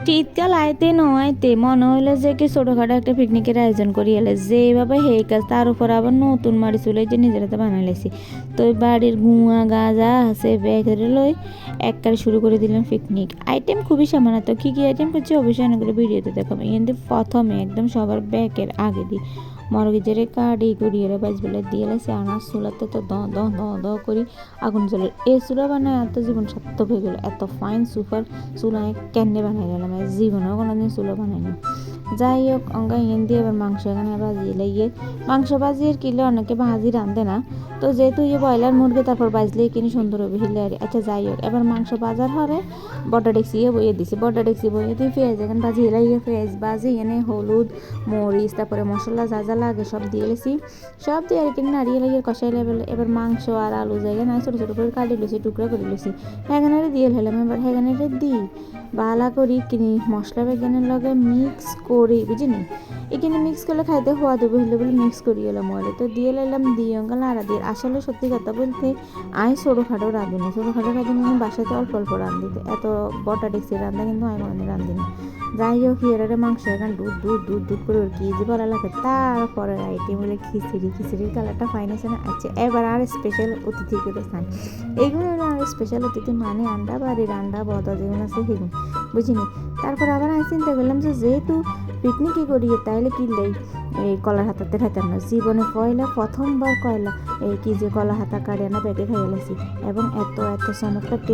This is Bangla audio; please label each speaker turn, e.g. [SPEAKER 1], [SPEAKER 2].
[SPEAKER 1] শীতকাল আইতে নয়তে মনে হইলো যে কি ছোটখাটো একটা পিকনিকের আয়োজন করি এলে যেভাবে হেই কাজ তার উপর আবার নতুন বাড়ি চলে যে নিজেরা তো বানাই লাইছি। তো ওই বাড়ির গুঁয়া গাঁজা আছে ব্যাগের লই একবারে শুরু করে দিলাম পিকনিক। আইটেম খুবই সামান্য, তো কী কী আইটেম করছি অবশ্যই অনেকগুলো ভিডিওতে দেখাবো। কিন্তু প্রথমে একদম সবার ব্যাগের আগে দিই মরগিজের কাঠি করিয়ে বাজবেলে দিয়ে লাইছি আনাজ চুলাতে তো দ করি আগুন জ্বলে এই চুলা বানায় এত জীবন সার্থক হয়ে গেলো। এত ফাইন সুপার চুলায় কেন্নে বানাই গেলাম, জীবনেও কোনোদিন চুলা বানাই না। যাই হোক অঙ্কা ইয়েন দিয়ে এবার মাংস এখানে বাজিয়ে লাগিয়ে মাংস বাজিয়ে কিনলে অনেকে ভাজি রাঁধে না, তো যেহেতু ইয়ে ব্রয়লার মুরগি তারপর বাজলেই কিনি সুন্দর হবে হিলে আর। আচ্ছা যাই হোক এবার মাংস বাজার হরে বড়া ডেক্সি বইয়ে দিছি, বড়া ডেক্সি বইয়ে দিয়ে পেঁয়াজ এখানে বাজি লাগিয়ে পেঁয়াজ বাজি এনে হলুদ মরিচ তারপরে মশলা যা যা লাগে সব দিয়ে লেছি, সব দিয়ে আর কিনে নাড়িয়ে লাগিয়ে কষাই লেবেল। এবার মাংস আর আলু জায়গায় না ছোটো ছোটো করে কাটি লুছি টুকরা করে লুছি হ্যাগানারে দিয়ে হেলাম। এবার হ্যাগানারে দিই বালা করি কিনি মশলা বেগানের লগে মিক্স করি বুঝিনি, এখানে মিক্স করলে খাইতে হওয়া দেবো হলে বলে মিক্স করি এলাম ওরে তো দিয়ে লাইলাম দিয়ে অঙ্কা লাড়া দিয়ে। আসলে সত্যি কথা বলতে আমি ছোটোখাটো রাঁধুনি, ছোটোখাটো রাঁধুনি মানে বাসাতে অল্প অল্প রাঁধিতে, এত বটা ডেক্সি রান্না কিন্তু আমি কোনোদিন রাঁধিনি। যাই হোক হিয়ারে মাংস এখানে দুধ করে ওর কি যে ভালো লাগে। তারপরে আইটেম হলে খিচুড়ির কালারটা ফাইন আছে না। আচ্ছা এবার আর স্পেশাল অতিথি করে স্থান এইগুলো হলো আর স্পেশাল অতিথি মানে আন্ডা বাড়ির আন্ডা বদা যেগুলো আছে সেগুলো বুঝিনি। তারপর আবার আমি চিন্তা করলাম যে যেহেতু পিকনিকই করি তাইলে কিনলেই এই কলার হাতাতে খাইতাম না, জীবনে প্রথমবার কয়লা এই কি যে কলা হাতা কাড়ে না ব্যাগে খাইয়ে লাইছি এবং এত চমৎকার টেস্ট।